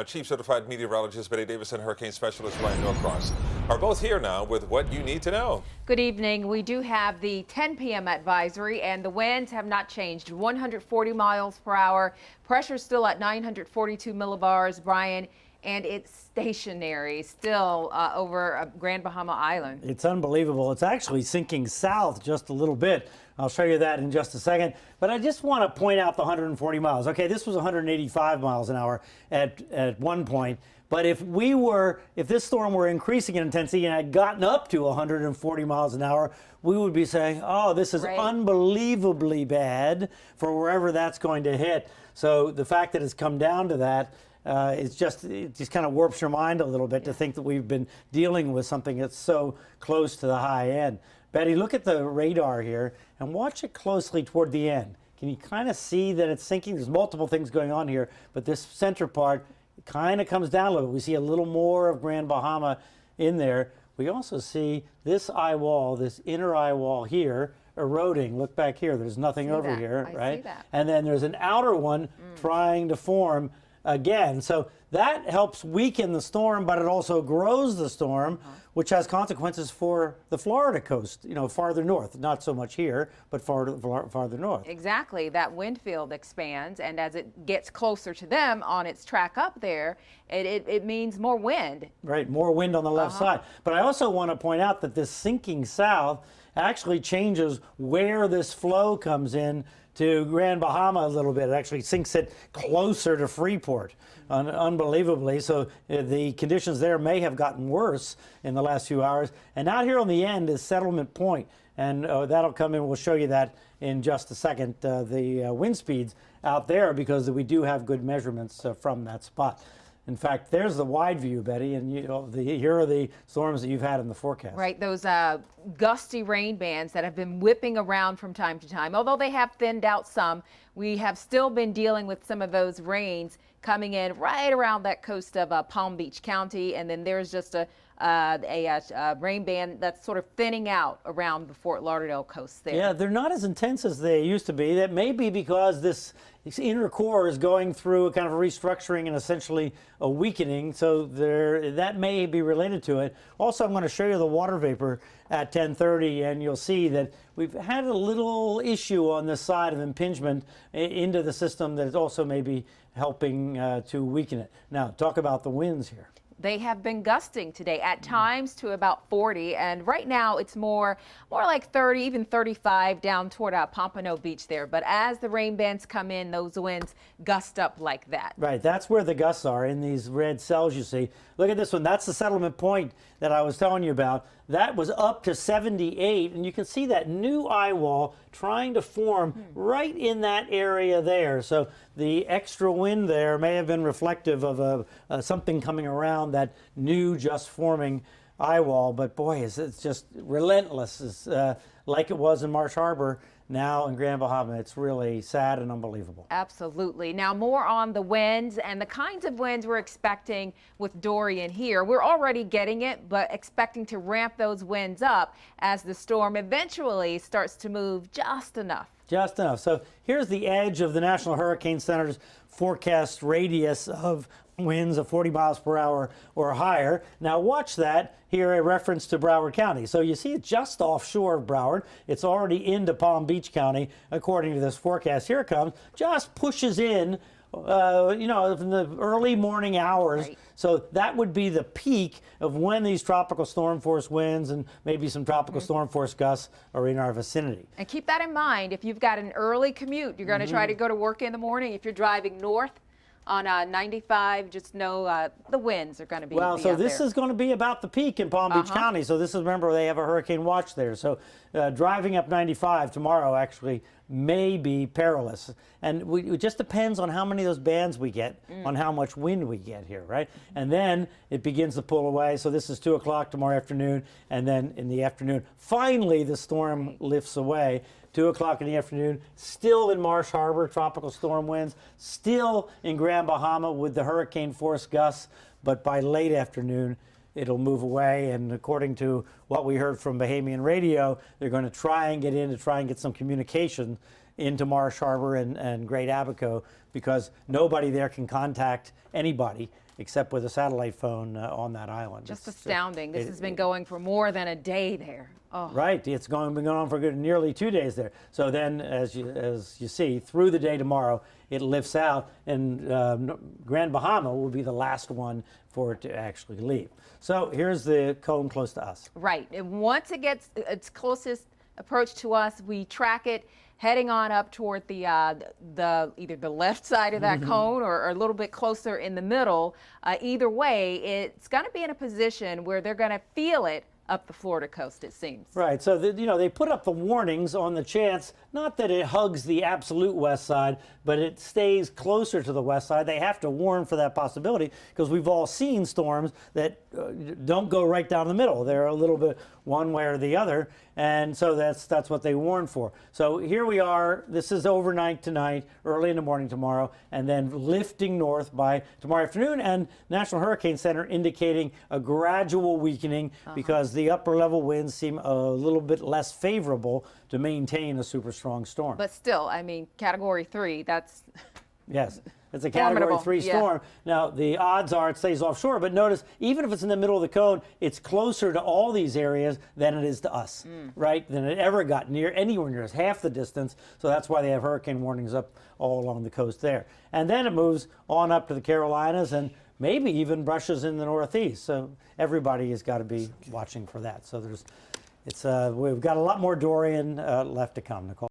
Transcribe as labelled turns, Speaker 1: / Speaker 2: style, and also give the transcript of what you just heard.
Speaker 1: Chief Certified Meteorologist Betty Davis and Hurricane Specialist Bryan Norcross are both here now with what you need to know.
Speaker 2: Good evening. We do have the 10 p.m. advisory, and the winds have not changed. 140 miles per hour. Pressure still at 942 millibars, Bryan, and it's stationary still over Grand Bahama Island.
Speaker 3: It's unbelievable. It's actually sinking south just a little bit. I'll show you that in just a second. But I just want to point out the 140 miles. Okay, this was 185 miles an hour at one point. But if this storm were increasing in intensity and had gotten up to 140 miles an hour, we would be saying, oh, this is unbelievably bad for wherever that's going to hit. So the fact that it's come down to that, it just kind of warps your mind a little bit to think that we've been dealing with something that's so close to the high end. Betty, look at the radar here and watch it closely toward the end. Can you kind of see that it's sinking? There's multiple things going on here, but this center part kind of comes down a little. We see a little more of Grand Bahama in there. We also see this eye wall, this inner eye wall here, eroding. Look back here. There's nothing over here, right?
Speaker 2: See that.
Speaker 3: And then there's an outer one trying to form again. So that helps weaken the storm, but it also grows the storm, which has consequences for the Florida coast, farther north. Not so much here, but farther north.
Speaker 2: Exactly. That wind field expands, and as it gets closer to them on its track up there, it means more wind.
Speaker 3: Right, more wind on the left side. But I also want to point out that this sinking south actually changes where this flow comes in to Grand Bahama a little bit. It actually sinks it closer to Freeport, unbelievably. So the conditions there may have gotten worse in the last few hours. And out here on the end is Settlement Point. And that'll come in. We'll show you that in just a second, the wind speeds out there, because we do have good measurements from that spot. In fact, there's the wide view, Betty, and here are the storms that you've had in the forecast.
Speaker 2: Right, those gusty rain bands that have been whipping around from time to time. Although they have thinned out some, we have still been dealing with some of those rains coming in right around that coast of Palm Beach County, and then there's just a rain band that's sort of thinning out around the Fort Lauderdale coast there.
Speaker 3: Yeah, they're not as intense as they used to be. That may be because this inner core is going through a kind of a restructuring and essentially a weakening, so that may be related to it. Also, I'm going to show you the water vapor at 10:30, and you'll see that we've had a little issue on this side of impingement into the system that also may be helping to weaken it. Now, talk about the winds here.
Speaker 2: They have been gusting today, at times to about 40, and right now it's more like 30, even 35 down toward Pompano Beach there. But as the rain bands come in, those winds gust up like that.
Speaker 3: Right, that's where the gusts are, in these red cells you see. Look at this one. That's the Settlement Point that I was telling you about. That was up to 78, and you can see that new eye wall trying to form right in that area there. So the extra wind there may have been reflective of something coming around that new just forming eye wall. But boy, it's just relentless. It's like it was in Marsh Harbor. Now in Grand Bahama, it's really sad and unbelievable.
Speaker 2: Absolutely. Now more on the winds and the kinds of winds we're expecting with Dorian here. We're already getting it, but expecting to ramp those winds up as the storm eventually starts to move just enough.
Speaker 3: Just enough. So here's the edge of the National Hurricane Center's forecast radius of winds of 40 miles per hour or higher. Now watch that here, a reference to Broward County. So you see it just offshore of Broward. It's already into Palm Beach County, according to this forecast. Here it comes, just pushes in, in the early morning hours.
Speaker 2: Right.
Speaker 3: So that would be the peak of when these tropical storm force winds and maybe some tropical storm force gusts are in our vicinity.
Speaker 2: And keep that in mind. If you've got an early commute, you're going to try to go to work in the morning. If you're driving north on 95, just know the winds are going to be
Speaker 3: so this is going to be about the peak in Palm Beach County. So this is, remember, they have a hurricane watch there. So driving up 95 tomorrow actually may be perilous. And it just depends on how many of those bands we get, on how much wind we get here, right? And then it begins to pull away. So this is 2 o'clock tomorrow afternoon. And then in the afternoon, finally the storm lifts away. 2 o'clock in the afternoon, still in Marsh Harbor, tropical storm winds, still in Grand Bahama with the hurricane force gusts, but by late afternoon, it'll move away. And according to what we heard from Bahamian radio, they're going to try and get some communication into Marsh Harbor and Great Abaco, because nobody there can contact anybody except with a satellite phone on that island.
Speaker 2: Just astounding. This has been going for more than a day there. Oh.
Speaker 3: Right, it's been going on for nearly 2 days there. So then, as you see, through the day tomorrow, it lifts out, and Grand Bahama will be the last one for it to actually leave. So here's the cone close to us.
Speaker 2: Right, and once it gets its closest approach to us, we track it heading on up toward the either the left side of that cone or a little bit closer in the middle. Either way, it's going to be in a position where they're going to feel it up the Florida coast, it seems.
Speaker 3: Right, so they put up the warnings on the chance, not that it hugs the absolute west side, but it stays closer to the west side. They have to warn for that possibility because we've all seen storms that don't go right down the middle. They're a little bit one way or the other, and so that's what they warn for. So here we are. This is overnight tonight, early in the morning tomorrow, and then lifting north by tomorrow afternoon, and National Hurricane Center indicating a gradual weakening because the upper level winds seem a little bit less favorable to maintain a super strong storm.
Speaker 2: But still, I mean, Category 3, that's...
Speaker 3: Yes, it's a Category 3 storm. Now, the odds are it stays offshore, but notice, even if it's in the middle of the cone, it's closer to all these areas than it is to us, right? Than it ever got anywhere near us, half the distance. So that's why they have hurricane warnings up all along the coast there. And then it moves on up to the Carolinas and maybe even brushes in the Northeast. So everybody has got to be watching for that. So we've got a lot more Dorian left to come, Nicole.